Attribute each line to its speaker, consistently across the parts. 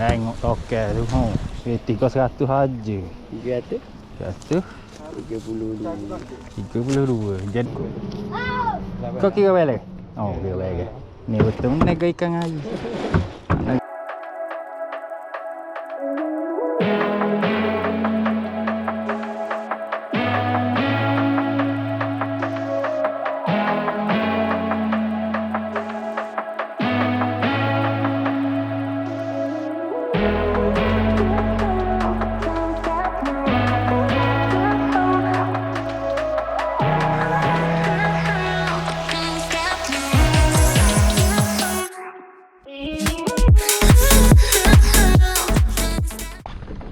Speaker 1: Tengok tokel tu. Tiga 100 aja.
Speaker 2: 300
Speaker 1: 100
Speaker 2: 32.
Speaker 1: 32. Jadi kau kira balik? Oh, kira balik. Ni betul naga ikan air.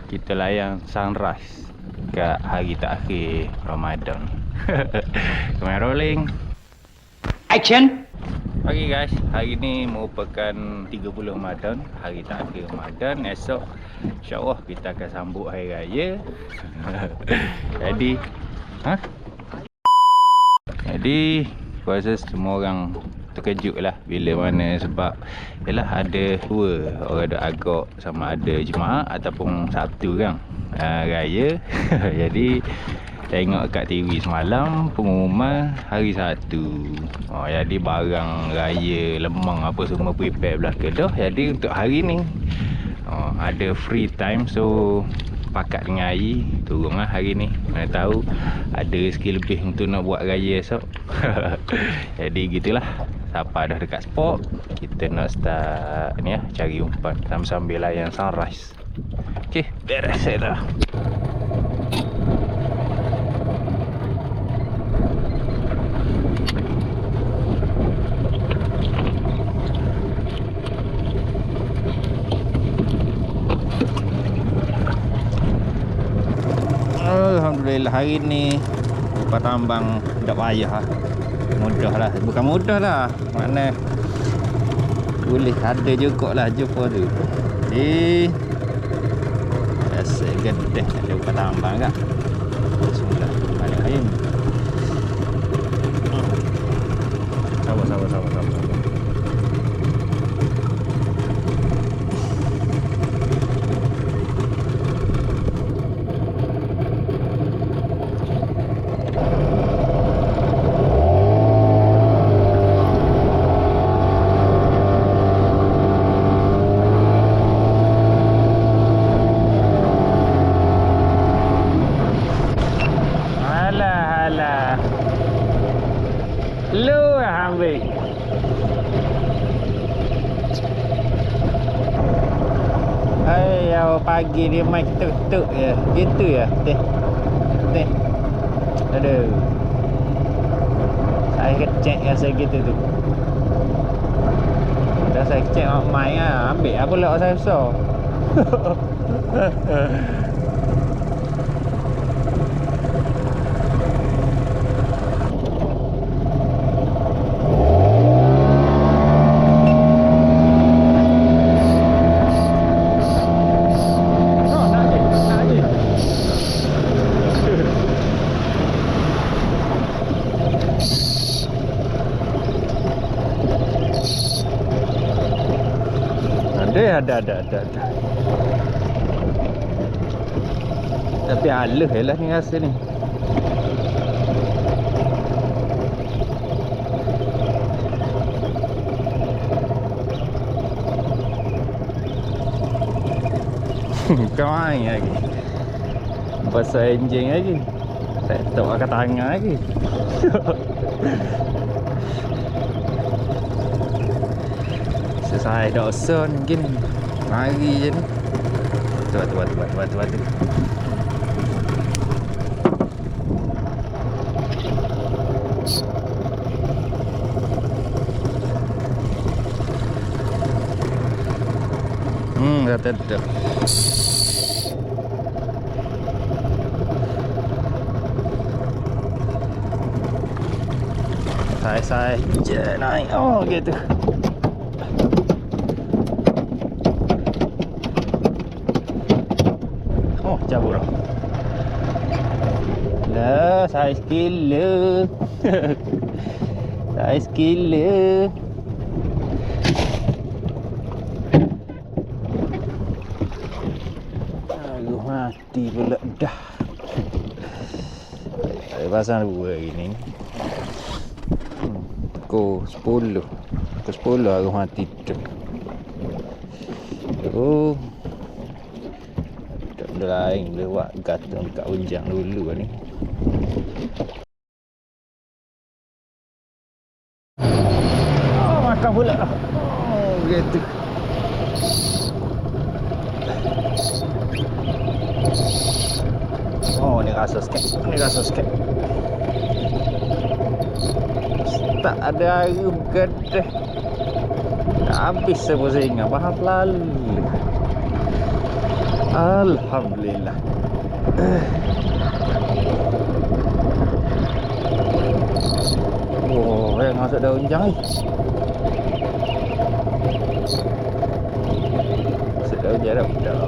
Speaker 1: Kita layan sunrise kat hari terakhir Ramadan. Kamera rolling.
Speaker 2: Action.
Speaker 1: Okay guys, hari ni merupakan 30 Ramadan, hari terakhir Ramadan. Esok insyaAllah kita akan sambut hari raya. Jadi kuasa semua orang terkejut lah bila mana, sebab yalah ada dua orang ada agak sama ada Jumaat ataupun Sabtu kan raya. Jadi tengok kat TV semalam pengumuman hari Sabtu. Jadi barang raya lemang apa semua prepare belah kedah. Jadi untuk hari ni ada free time, so pakat dengan air turunlah hari ni. Mana tahu ada rezeki lebih untuk nak buat raya esok. Jadi gitulah. Siapa dah dekat spot, kita nak start ni lah, cari umpan sambil layan sunrise. Okey, beres dah. Alhamdulillah hari ni buat tambang tak payah lah. Mudah lah, bukan mudah lah, mana boleh ada juga lah jumpa tu. Biasa gede ada bukan tambang kan. Bismillah, balik air. Sabar. Lu ambil. Ayau pagi dia main tuk-tuk je. Gitu ya. Teh. Aduh. Saya kecek rasa gitu tu. Dah saya kecek nak main lah. Ambil apa pula saya besar. Ada. Tapi halus je lah ni rasa ni. Kau main lagi pasal enjin lagi. Tak tahu pakai tangan lagi. Selesai dosa mungkin mari je ni. Batu. Kata dah. Saya je naik. Oh gitu. Cabut dah. Lah, saiz gila. Saiz gila. mati pula dah. Ada pasang 2 hari ni. Pukul 10. Pukul 10 aku mati tu. Tak benda lain boleh buat gantung dekat ujang dulu ni. Makan pula. Begitu. Ni rasa sikit. Tak ada air bergadah. Habis saya pusing. Faham lalu. Alhamdulillah. Yang masuk daun jang ni. Masuk daun jang dah.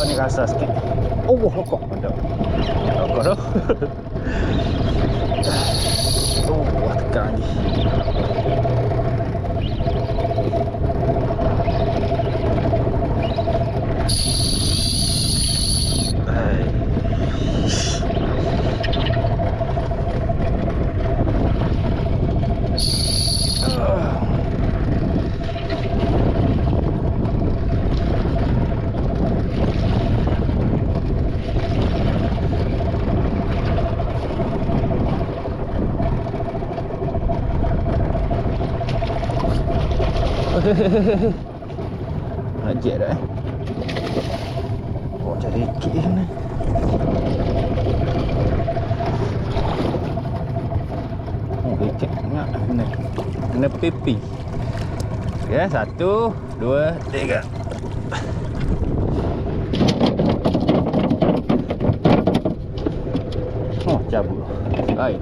Speaker 1: Ni rasa sikit. Rokok. Mantap. Rokok dah. Tekan lagi. Najak dah cari ikit ni. Ikit nak kena pipi. Ya, 1, 2, 3. Cabut. Hai,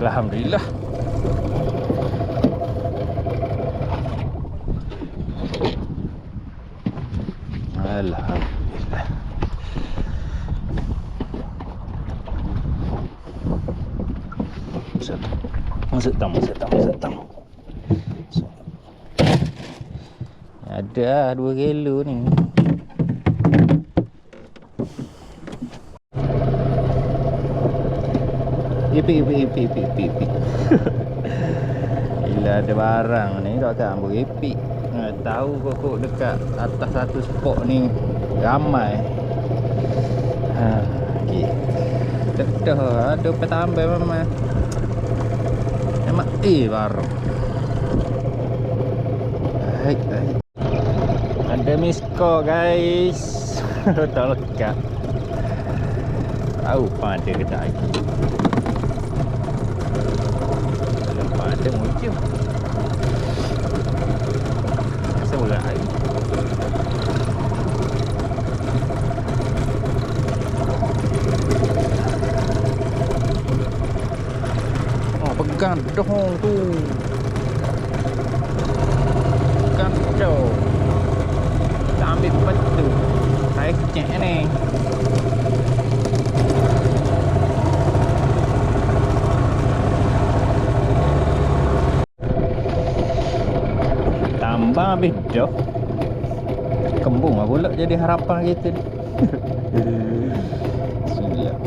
Speaker 1: alhamdulillah. Alhamdulillah. Masuk tang. Ada 2 kilo ni. Ipik. Bila ada barang ni tak ambil ipik. Tahu kok dekat atas satu spot ni ramai. Okey. Dah ada petambah mama. Memang barang. Hai. Ada miss call guys. Tak lekat. Tahu pada ke tak lagi. Kalau pada muncul. Berat lagi. Pegang dong tu. Pegang dong. Kita ambil betul. Saya cek ni. Habis dah kembung lah pula jadi harapan kita ni. Bismillah.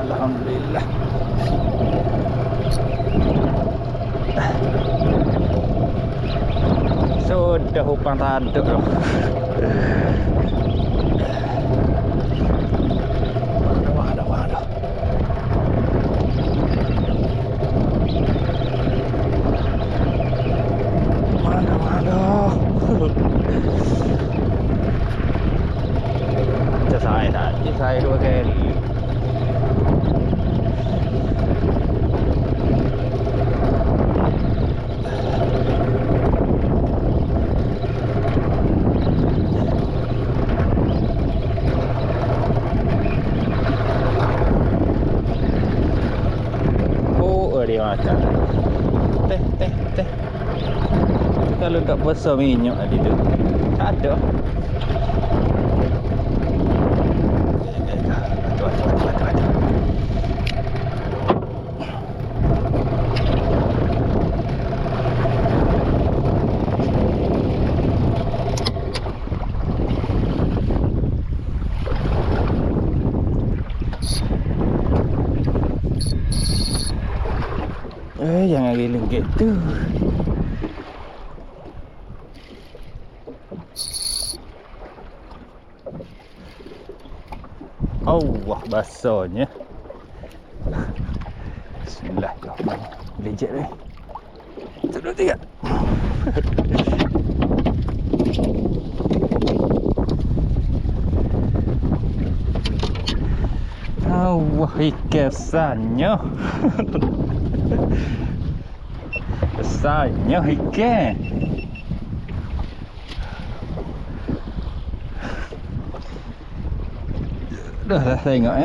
Speaker 1: Alhamdulillah. Sudah hupang taduk loh. Waduh. saya tadi, saya 2 kali. Oh, dia makan. Teh. Tu kalau tak besar minyak tadi tu. Tak ada. Aduh. Jangan giling gitu. Allah, basahnya. Bismillahirrahmanirrahim. Lejek ni. 1, 2, 3. Allah, ikannya. Besarnya ikan. Dah tengok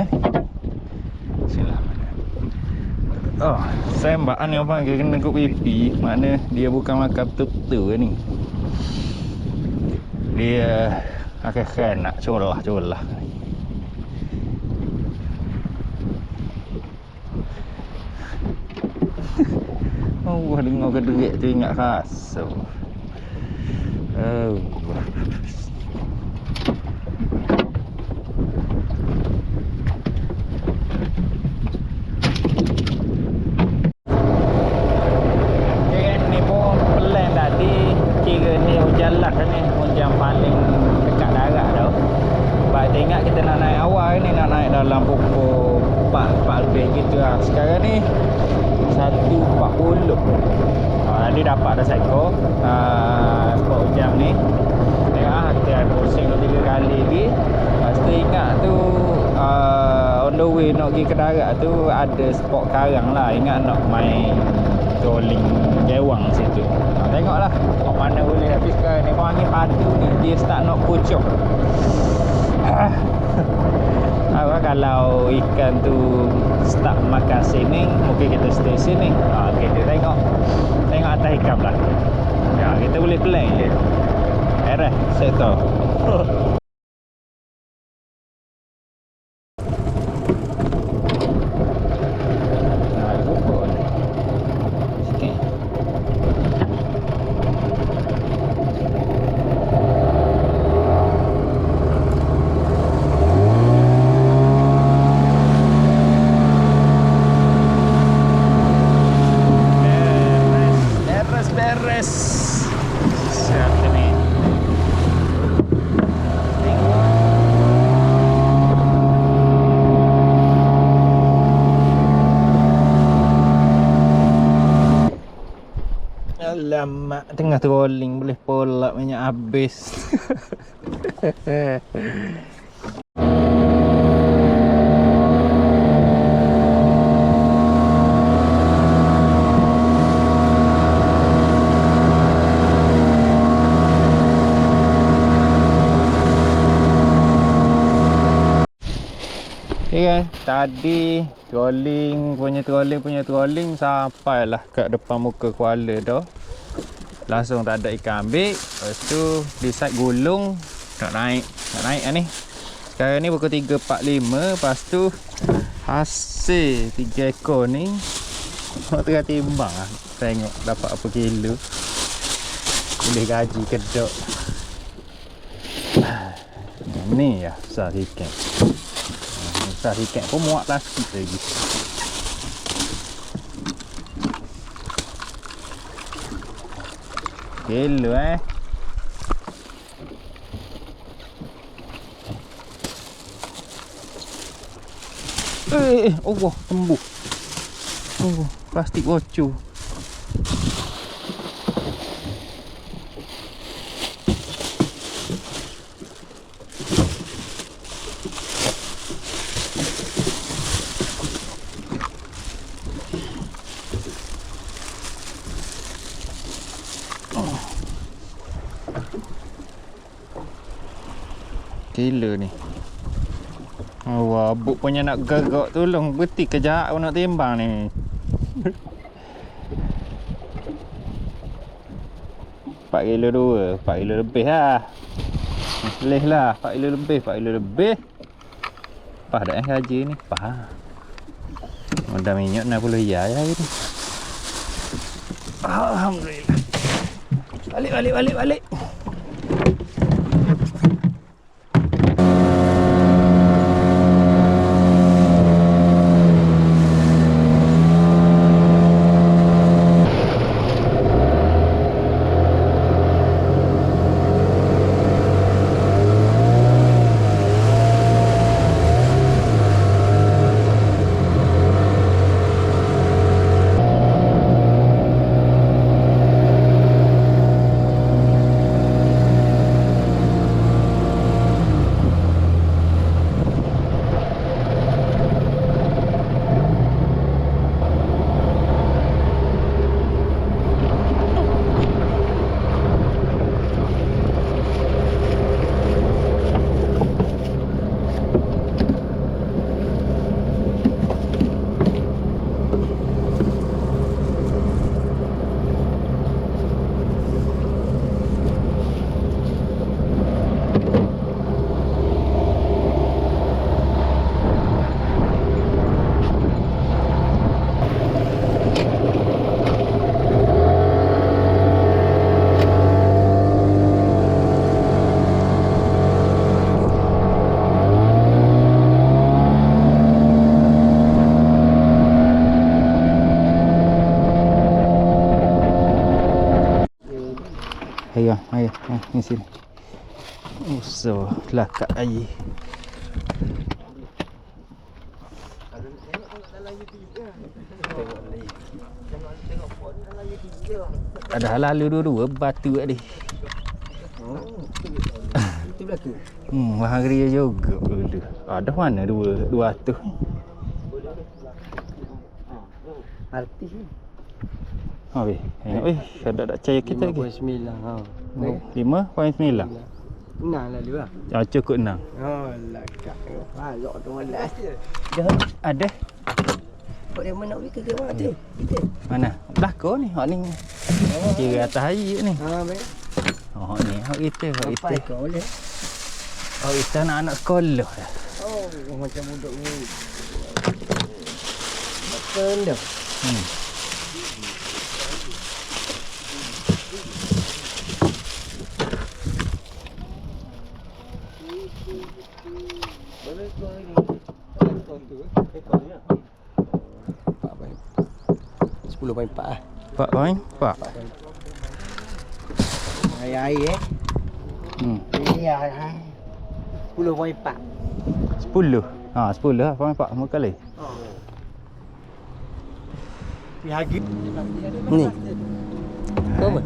Speaker 1: Bismillahirrahmanirrahim. Oh, sembaan ni apa dia kena kut pipi. Makna dia bukan makan betul-betul ni. Dia akan nak colah. Oh, dengar kederik tu ingat rasa. Oh. Ni pun plan tadi. Kira ni hujan lah ni. Hujan paling dekat darat tau. Sebab tengok kita nak naik awal ni. Nak naik dalam pukul 4 lebih gitu lah. Sekarang ni 1.40. Tadi dapat dah seko spot hujan ni. Tengok hati saya pusing 2-3 kali lagi. Lepas tu ingat tu on the way nak pergi ke darat tu ada spot karang lah. Ingat nak main trolling gewang situ. Tengoklah kat mana boleh. Tapi sekarang ni angin padu ni dia start nak pucuk. Kalau ikan tu start makan sini, mungkin kita stay sini. Kita tengok atas ikan lah. Kita boleh plan je. Saya tahu. Alamak, tengah trolling boleh polak minyak habis. Okay, tadi trolling sampailah kat depan muka Kuala dah. Langsung tak ada ikan ambil. Lepas tu decide gulung nak naik ni. Sekarang ni pukul 3.45. Lepas tu hasil 3 ekor ni nak tengah timbang lah. Tengok dapat apa kilo. Boleh gaji kedok. Ni ya besar ikan. Besar ikan pun muat plastik lagi. Kilo Allah tembus. Oh, plastik bocor. Kilo ni. Oh, abuk punya nak gagak tolong. Betik kejap nak timbang ni. 4 kilo 2, 4 kilo lebih lah. Seleh lah, 4 kilo lebih, 4 kilo lebih. Pas dah gaji ni, pas. Mudah minyak 60 ya hari ni. Alhamdulillah. Balik. Ayo, ni sini. So, lakak air. Ada lalu dua-dua batu tadi.
Speaker 2: Itu belaka.
Speaker 1: Mahal geria juga dulu. Ada mana 200?
Speaker 2: Artis ni.
Speaker 1: Habis. Ada tak percaya kita lagi.
Speaker 2: 5.9 ha.
Speaker 1: 5.9.
Speaker 2: Nang lalu lah.
Speaker 1: Cukup 6.
Speaker 2: Oh, lakak. Balok tu malas.
Speaker 1: Ada.
Speaker 2: Kau dia mana nak ke mana tu? Kita.
Speaker 1: Mana? Belakang ni. Hak ni. Kira atas air ni.
Speaker 2: Ha, baik.
Speaker 1: Oh, hak ni. Hak kita.
Speaker 2: Sampai kau boleh.
Speaker 1: Hak kita anak-anak sekolah.
Speaker 2: Oh, macam budak ni. Makan dah. Poin 4 lah.
Speaker 1: 4.4.
Speaker 2: Air Ini 10.4.
Speaker 1: 10. 10 lah. 4.4 sama kali.
Speaker 2: Harga ni. Apa?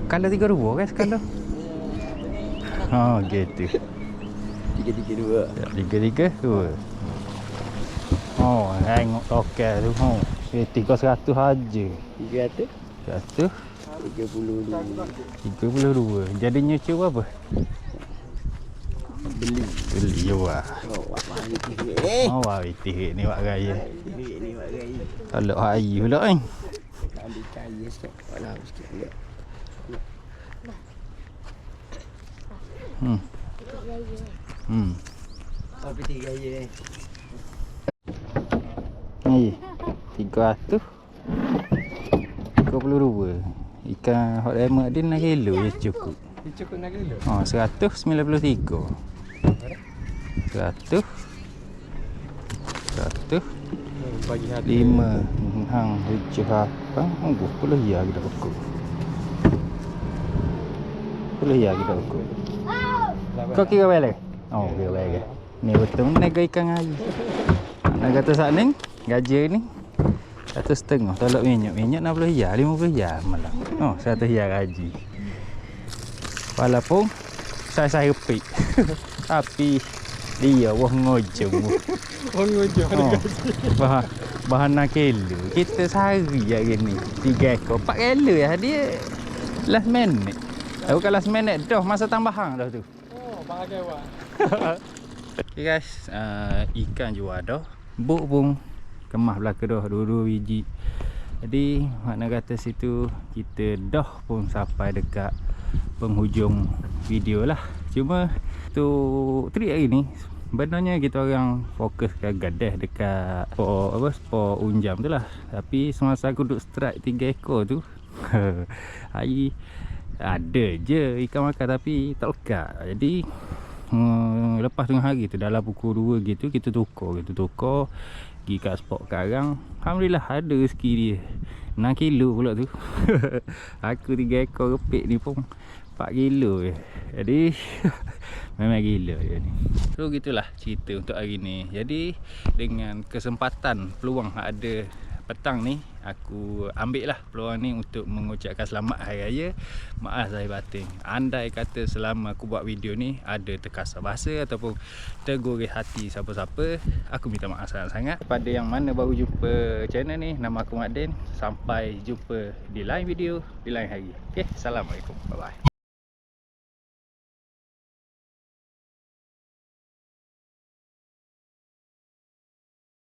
Speaker 1: Kalau 3 kan sekali. Gitu.
Speaker 2: 332.
Speaker 1: 3-3-2. Tengok tokel tu. 300 aja.
Speaker 2: 300.
Speaker 1: 100.
Speaker 2: 32.
Speaker 1: Jadinya cuba apa? Beli juga. Wah, itu ni wak gaya. Kalau air pula kan.
Speaker 2: Ambil cahaya sikit. Walau sikit agak. Apa tiga gaya ni?
Speaker 1: Ni 332. Ikan hot lemon dia 6 kilo je cukup.
Speaker 2: Dia cukup nak kilo?
Speaker 1: 193. 100.
Speaker 2: Bagi harga
Speaker 1: 5 hang 7 apa? 10 ya kita ukur. 10 ya kita ukur. Kau kira balik? Kira balik. Ni betul naga ikan air. Nak kata saat ni gaji ni 150. Tolak minyak 60 ya, 50 ya malam. 100 ya gaji. Walaupun saya repik. Tapi dia wah ngojong. Bahan nak kilo. Kita sehari je gini 3 ekor 4 kilo ya dia last minute. Bukan last minute dah masa tambahan dah tu.
Speaker 2: bahagia wah.
Speaker 1: Okay guys, ikan juga ada. Buk pun kemas belaka dah, dua-dua biji. Jadi makna kata situ kita dah pun sampai dekat penghujung video lah. Cuma tu trik hari ni sebenarnya kita orang fokus ke gadah dekat spot unjam tu lah. Tapi semasa aku duduk strike 3 ekor tu hari ada je ikan makan tapi tak lekat. Jadi lepas tengah hari tu dalam pukul 2 gitu kita tukar pergi kat spot karang. Alhamdulillah ada rezeki dia 6 kilo pula tu. Aku 3 ekor repik ni pun 4 kilo je. Jadi memang gila je ni. So gitulah cerita untuk hari ni. Jadi dengan kesempatan peluang ada petang ni, aku ambil lah peluang ni untuk mengucapkan selamat Hari Raya. Maaf zahir batin, andai kata selama aku buat video ni ada terkasar bahasa ataupun tergores hati siapa-siapa, aku minta maaf sangat-sangat. Pada yang mana baru jumpa channel ni, nama aku Mak Den. Sampai jumpa di lain video, di lain hari. Okay, Assalamualaikum, bye bye.